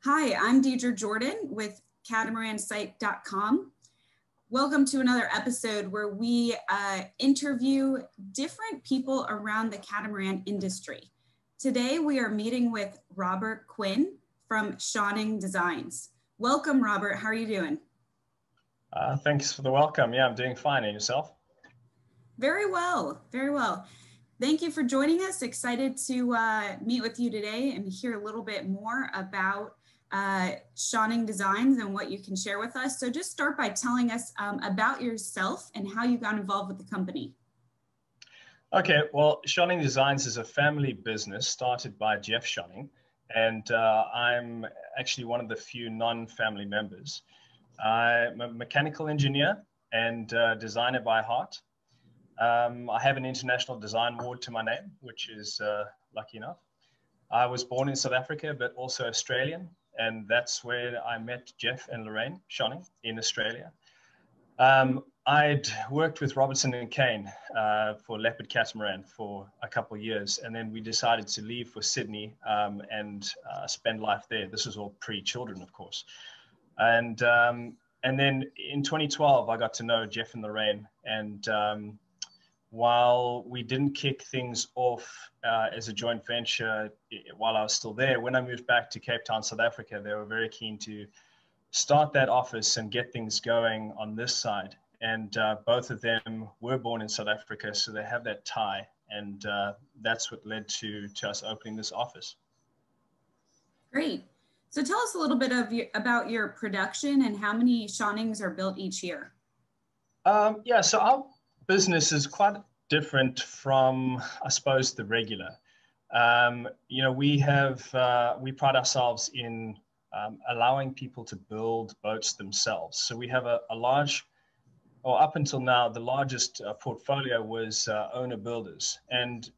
Hi, I'm Deidre Jordan with CatamaranSite.com. Welcome to another episode where we interview different people around the catamaran industry. Today we are meeting with Robert Quinn from Schionning Designs. Welcome, Robert. How are you doing? Thanks for the welcome. Yeah, I'm doing fine. And yourself? Very well, very well. Thank you for joining us. Excited to meet with you today and hear a little bit more about Schionning Designs and what you can share with us. So just start by telling us about yourself and how you got involved with the company. Okay, well, Schionning Designs is a family business started by Jeff Schionning, and I'm actually one of the few non-family members. I'm a mechanical engineer and designer by heart. I have an international design award to my name, which is lucky enough. I was born in South Africa, but also Australian. And that's where I met Jeff and Lorraine Schionning in Australia. I'd worked with Robertson and Kane for Leopard Catamaran for a couple of years. And then we decided to leave for Sydney and spend life there. This was all pre-children, of course. And then in 2012, I got to know Jeff and Lorraine. And while we didn't kick things off as a joint venture while I was still there, when I moved back to Cape Town, South Africa, they were very keen to start that office and get things going on this side. And both of them were born in South Africa, so they have that tie. And that's what led to us opening this office. Great. So tell us a little bit about your production and how many Schionings are built each year. Yeah, so our business is quite different from, I suppose, the regular. We pride ourselves in allowing people to build boats themselves. So we have a large, or up until now, the largest portfolio was owner builders. And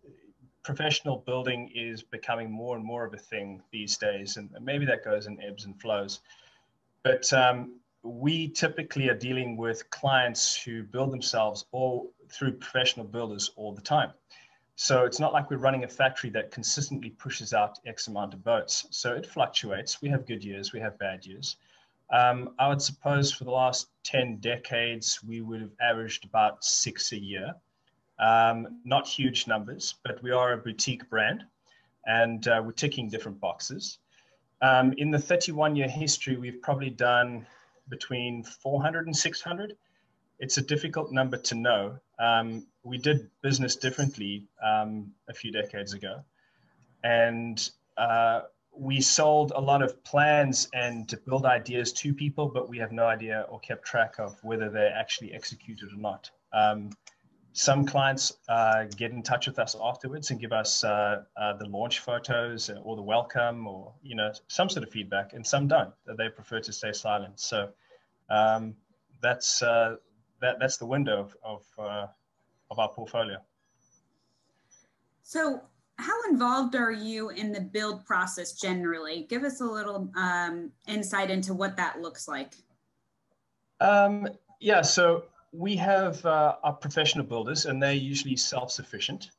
professional building is becoming more and more of a thing these days. And maybe that goes in ebbs and flows. But we typically are dealing with clients who build themselves or through professional builders all the time. So it's not like we're running a factory that consistently pushes out X amount of boats. So it fluctuates. We have good years, we have bad years. I would suppose for the last 10 decades, we would have averaged about 6 a year. Not huge numbers, but we are a boutique brand and we're ticking different boxes. In the 31-year history, we've probably done between 400 and 600. It's a difficult number to know. We did business differently a few decades ago. And we sold a lot of plans and build ideas to people, but we have no idea or kept track of whether they're actually executed or not. Some clients get in touch with us afterwards and give us the launch photos or the welcome or some sort of feedback, and some don't. They prefer to stay silent. So that's the window of our portfolio. So how involved are you in the build process generally? Give us a little insight into what that looks like. Yeah, so we have our professional builders, and they're usually self-sufficient.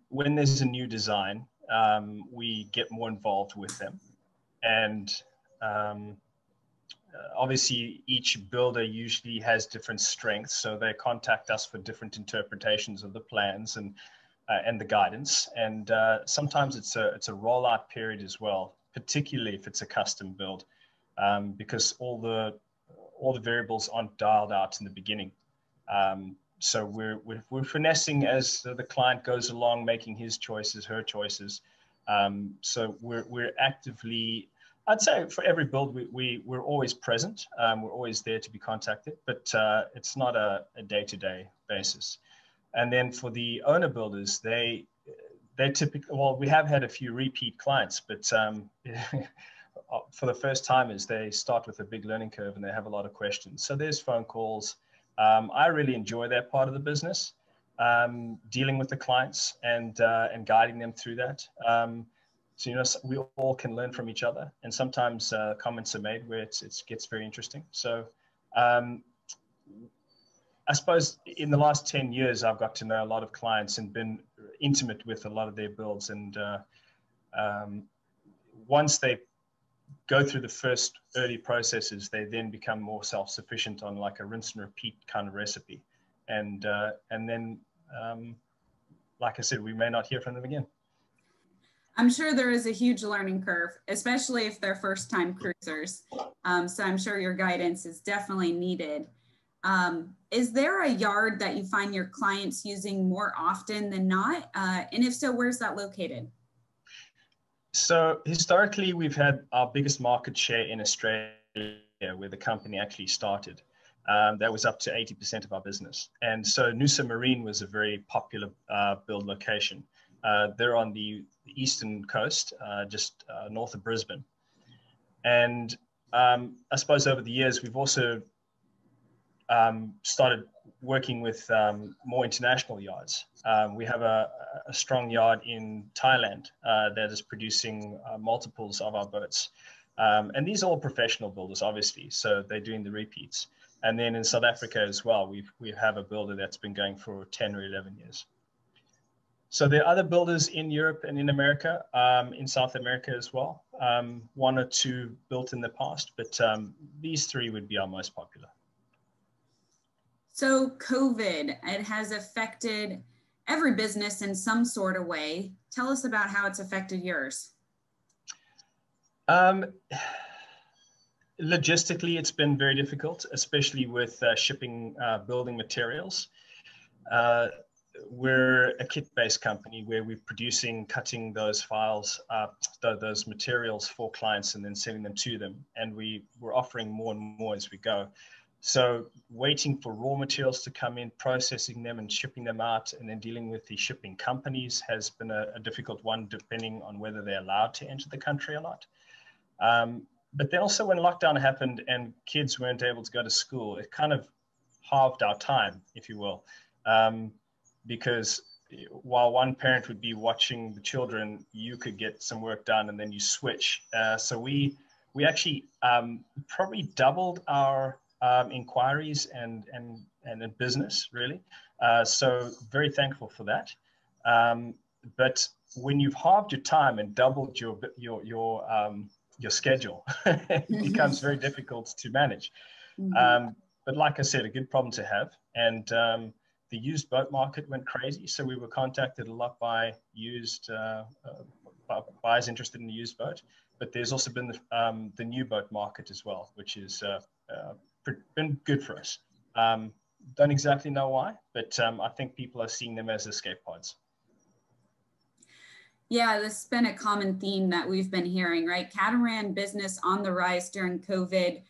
When there's a new design, we get more involved with them. And obviously, each builder usually has different strengths, so they contact us for different interpretations of the plans and the guidance. And sometimes it's a rollout period as well, particularly if it's a custom build, because all the variables aren't dialed out in the beginning. So we're finessing as the client goes along, making his choices, her choices. So we're actively, I'd say for every build, we're always present. We're always there to be contacted, but it's not a day-to-day basis. And then for the owner builders, they typically, well, we have had a few repeat clients, but for the first timers, they start with a big learning curve and they have a lot of questions. So there's phone calls. I really enjoy that part of the business, dealing with the clients and guiding them through that. So, we all can learn from each other, and sometimes comments are made where it gets very interesting. So I suppose in the last 10 years, I've got to know a lot of clients and been intimate with a lot of their builds. And once they go through the first early processes, they then become more self-sufficient on like a rinse and repeat kind of recipe. And then, like I said, we may not hear from them again. I'm sure there is a huge learning curve, especially if they're first-time cruisers. So I'm sure your guidance is definitely needed. Is there a yard that you find your clients using more often than not? And if so, where's that located? So historically, we've had our biggest market share in Australia, where the company actually started. That was up to 80% of our business. And so Noosa Marine was a very popular build location. They're on the eastern coast, just north of Brisbane. And I suppose over the years, we've also started working with more international yards. We have a strong yard in Thailand that is producing multiples of our boats. And these are all professional builders, obviously, so they're doing the repeats. And then in South Africa as well, we have a builder that's been going for 10 or 11 years. So there are other builders in Europe and in America, in South America as well. One or two built in the past, but these three would be our most popular. So COVID, it has affected every business in some sort of way. Tell us about how it's affected yours. Logistically, it's been very difficult, especially with shipping building materials. We're a kit-based company where we're producing, cutting those files, those materials for clients and then sending them to them. And we're offering more and more as we go. So waiting for raw materials to come in, processing them and shipping them out, and then dealing with the shipping companies has been a difficult one, depending on whether they're allowed to enter the country or not. But then also when lockdown happened and kids weren't able to go to school, it kind of halved our time, if you will. Because while one parent would be watching the children, you could get some work done and then you switch. So we actually probably doubled our inquiries and business, really. So very thankful for that. But when you've halved your time and doubled your schedule, it becomes very difficult to manage. But like I said, a good problem to have. And the used boat market went crazy. So we were contacted a lot by buyers interested in the used boat. But there's also been the new boat market as well, which is been good for us. Don't exactly know why, but I think people are seeing them as escape pods. Yeah, this has been a common theme that we've been hearing, right? Catamaran business on the rise during COVID,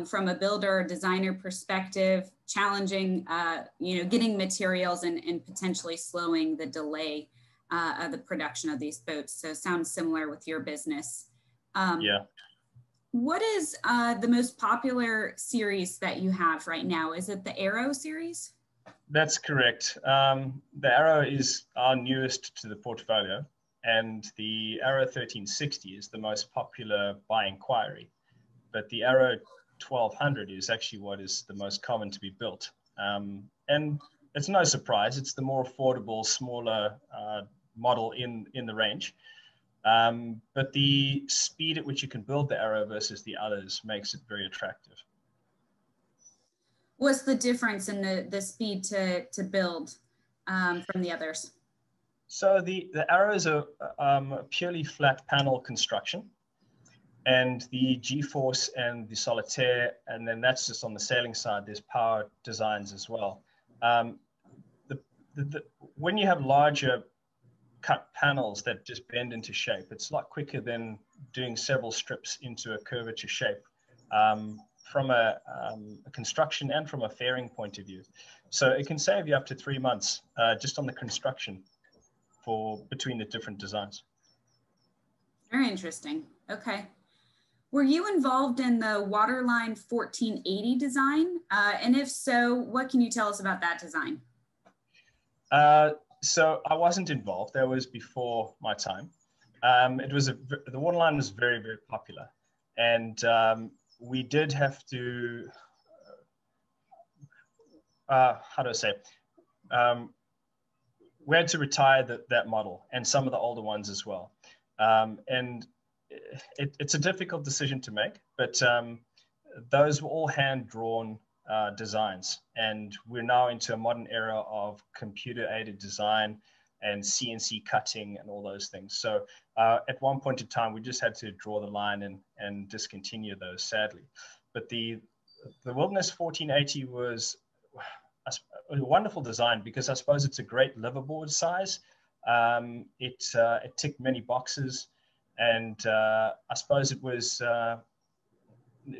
from a builder, designer perspective, challenging, getting materials and potentially slowing the delay of the production of these boats. So sounds similar with your business. Yeah. What is the most popular series that you have right now? Is it the Arrow series? That's correct. The Arrow is our newest to the portfolio, and the Arrow 1360 is the most popular by inquiry. But the Arrow 1200 is actually what is the most common to be built. And it's no surprise, it's the more affordable, smaller model in the range. But the speed at which you can build the Arrow versus the others makes it very attractive. What's the difference in the speed to build from the others? So the Arrow is a purely flat panel construction, and the G-force and the Solitaire, and then that's just on the sailing side, there's power designs as well. When you have larger cut panels that just bend into shape, it's a lot quicker than doing several strips into a curvature shape, from a construction and from a fairing point of view. So it can save you up to 3 months just on the construction between the different designs. Very interesting. Okay. Were you involved in the Waterline 1480 design? And if so, what can you tell us about that design? So I wasn't involved. That was before my time. The Waterline was very, very popular. And we did have to, how do I say, we had to retire that model and some of the older ones as well. And it's a difficult decision to make, but those were all hand-drawn designs, and we're now into a modern era of computer-aided design and CNC cutting and all those things. So at one point in time, we just had to draw the line and discontinue those, sadly. But the Wilderness 1480 was a wonderful design because I suppose it's a great liverboard size. It ticked many boxes, and I suppose it was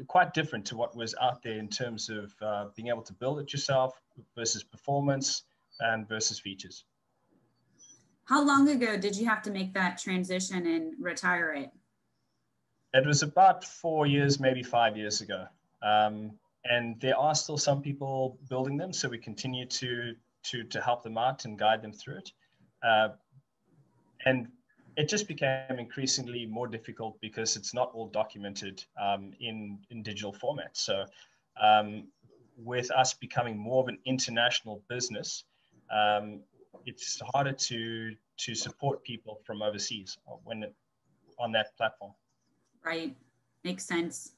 quite different to what was out there in terms of being able to build it yourself versus performance and versus features. How long ago did you have to make that transition and retire it? It was about 4 years, maybe 5 years ago. And there are still some people building them, so we continue to help them out and guide them through it. And it just became increasingly more difficult because it's not all documented in digital format. So with us becoming more of an international business, it's harder to support people from overseas on that platform. Right, makes sense.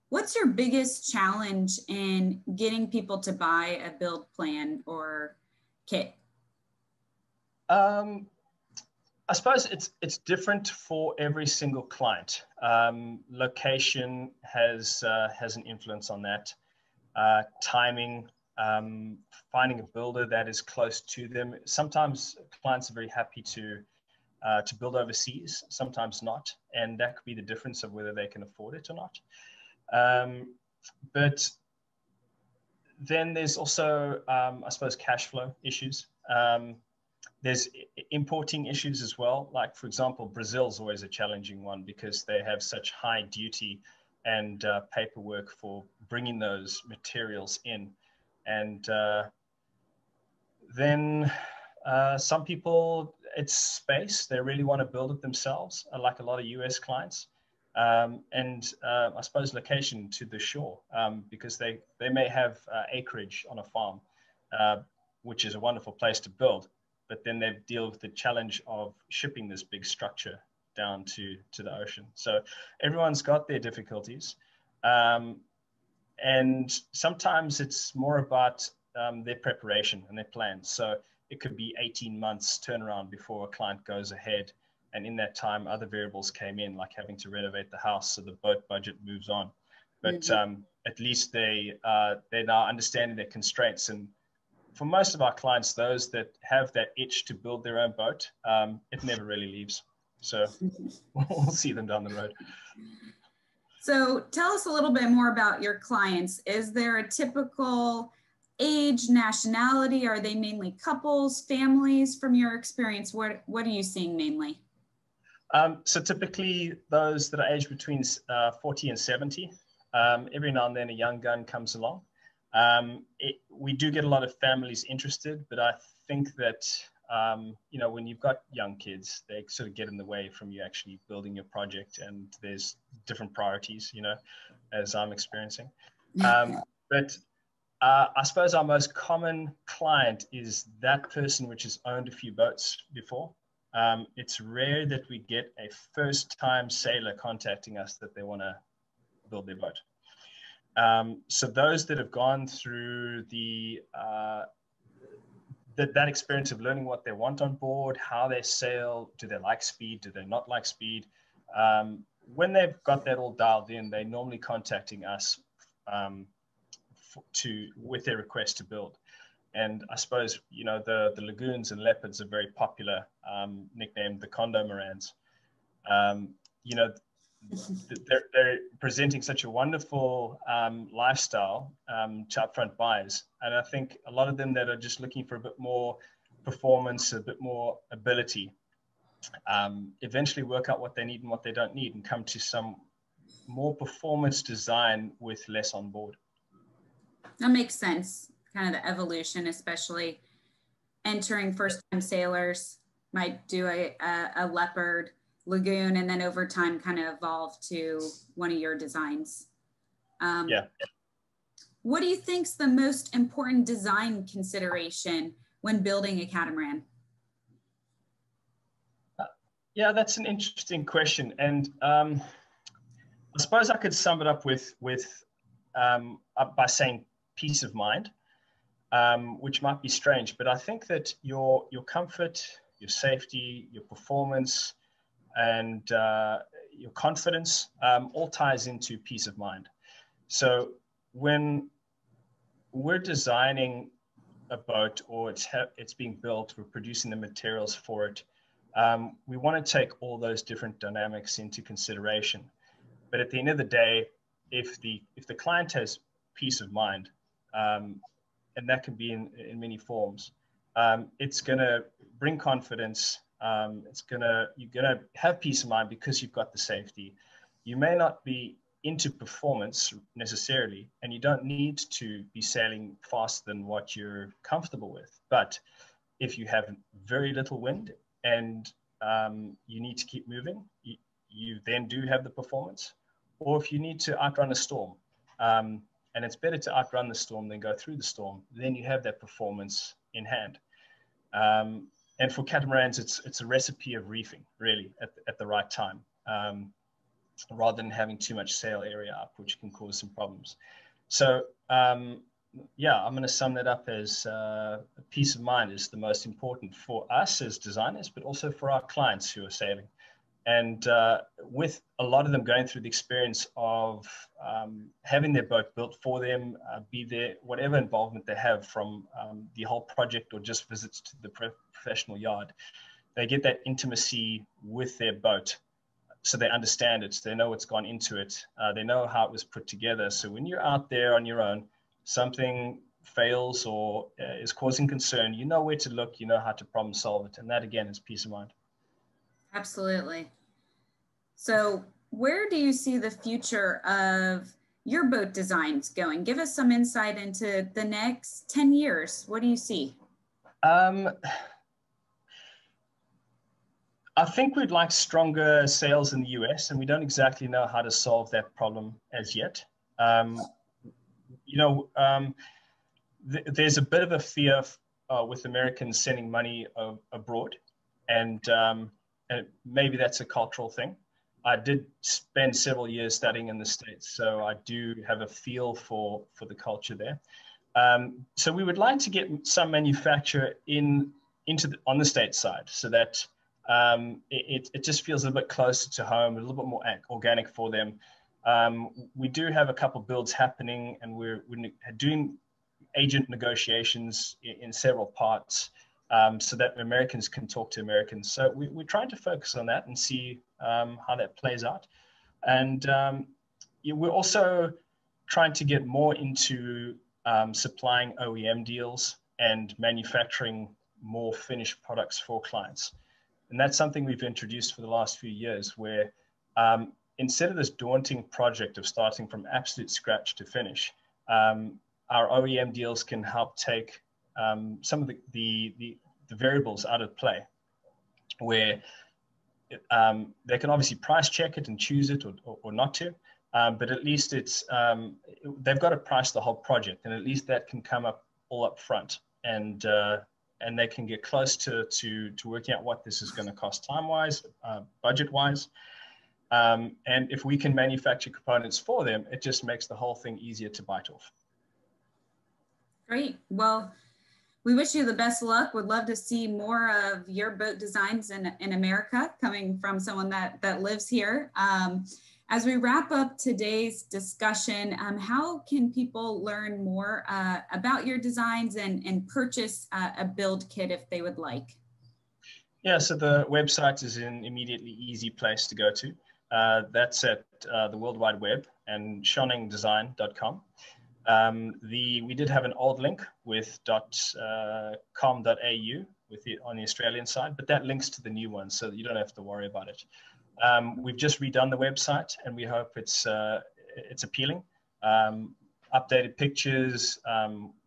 What's your biggest challenge in getting people to buy a build plan or kit? I suppose it's different for every single client. Location has an influence on that. Timing, finding a builder that is close to them. Sometimes clients are very happy to build overseas, sometimes not, and that could be the difference of whether they can afford it or not. But then there's also, I suppose, cash flow issues. There's importing issues as well. Like, for example, Brazil's always a challenging one because they have such high duty and paperwork for bringing those materials in. And then some people, it's space. They really want to build it themselves, like a lot of US clients. And I suppose location to the shore, because they may have acreage on a farm, which is a wonderful place to build. But then they deal with the challenge of shipping this big structure down to the ocean. So everyone's got their difficulties. And sometimes it's more about their preparation and their plans. So it could be 18 months turnaround before a client goes ahead. And in that time, other variables came in, like having to renovate the house, so the boat budget moves on. But at least they're now understanding their constraints. And for most of our clients, those that have that itch to build their own boat, it never really leaves. So we'll see them down the road. So tell us a little bit more about your clients. Is there a typical age, nationality? Are they mainly couples, families? From your experience, what are you seeing mainly? So typically those that are aged between 40 and 70. Every now and then a young gun comes along. We do get a lot of families interested, but I think that, when you've got young kids, they sort of get in the way from you actually building your project, and there's different priorities, as I'm experiencing. But I suppose our most common client is that person which has owned a few boats before. It's rare that we get a first-time sailor contacting us that they want to build their boat. So those that have gone through that experience of learning what they want on board, how they sail, do they like speed, do they not like speed? When they've got that all dialed in, they're normally contacting us with their request to build. And I suppose, the lagoons and leopards are very popular, nicknamed the condomarans. They're presenting such a wonderful lifestyle to upfront buyers. And I think a lot of them that are just looking for a bit more performance, a bit more ability, eventually work out what they need and what they don't need and come to some more performance design with less on board. That makes sense. Kind of the evolution, especially entering first-time sailors might do a leopard lagoon, and then over time kind of evolve to one of your designs. Yeah. What do you think's the most important design consideration when building a catamaran? Yeah, that's an interesting question. And I suppose I could sum it up by saying peace of mind, which might be strange, but I think that your comfort, your safety, your performance, and your confidence all ties into peace of mind. So when we're designing a boat, or it's being built, we're producing the materials for it, we want to take all those different dynamics into consideration. But at the end of the day, if the client has peace of mind, and that can be in many forms, it's going to bring confidence. You're gonna have peace of mind because you've got the safety. You may not be into performance necessarily, and you don't need to be sailing faster than what you're comfortable with. But if you have very little wind and you need to keep moving, you then do have the performance. Or if you need to outrun a storm, and it's better to outrun the storm than go through the storm, then you have that performance in hand. And for catamarans, it's a recipe of reefing, really, at the right time, rather than having too much sail area up, which can cause some problems. So, yeah, I'm going to sum that up as peace of mind is the most important for us as designers, but also for our clients who are sailing. And with a lot of them going through the experience of having their boat built for them, be there, whatever involvement they have from the whole project or just visits to the professional yard, they get that intimacy with their boat. So they understand it, they know what's gone into it, they know how it was put together. So when you're out there on your own, something fails or is causing concern, you know where to look, you know how to problem solve it. And that, again, is peace of mind. Absolutely. So where do you see the future of your boat designs going? Give us some insight into the next 10 years. What do you see? I think we'd like stronger sales in the US, and we don't exactly know how to solve that problem as yet. There's a bit of a fear with Americans sending money abroad, and maybe that's a cultural thing. I did spend several years studying in the States, so I do have a feel for the culture there. So we would like to get some manufacture on the States side, so that it just feels a little bit closer to home, a little bit more organic for them. We do have a couple builds happening, and we're doing agent negotiations in several parts, so that Americans can talk to Americans. So we're trying to focus on that and see how that plays out. And we're also trying to get more into supplying OEM deals and manufacturing more finished products for clients. And that's something we've introduced for the last few years, where instead of this daunting project of starting from absolute scratch to finish, our OEM deals can help take some of the variables out of play, where they can obviously price check it and choose it or not to, but at least they've got to price the whole project, and at least that can come up all up front, and they can get close to working out what this is going to cost time-wise, budget-wise. And if we can manufacture components for them, it just makes the whole thing easier to bite off. Great. Well, we wish you the best luck. Would love to see more of your boat designs in America coming from someone that lives here. As we wrap up today's discussion, how can people learn more about your designs and purchase a build kit if they would like? Yeah, so the website is an immediately easy place to go to. That's at the World Wide Web and schioningdesign.com. We did have an old link with .com.au on the Australian side, but that links to the new one, so you don't have to worry about it. We've just redone the website, and we hope it's appealing. Updated pictures,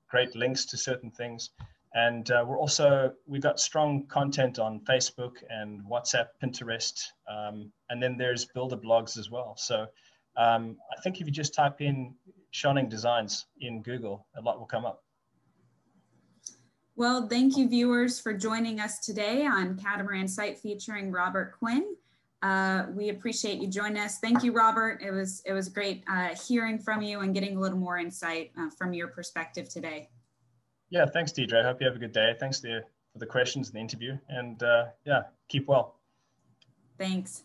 great links to certain things, and we've got strong content on Facebook and WhatsApp, Pinterest, and then there's builder blogs as well. So I think if you just type in Schionning Designs in Google, a lot will come up. Well, thank you viewers for joining us today on Catamaran Site featuring Robert Quinn. We appreciate you joining us. Thank you, Robert. It was great hearing from you and getting a little more insight from your perspective today. Yeah, thanks, Deidre. I hope you have a good day. Thanks for the questions and the interview. And yeah, keep well. Thanks.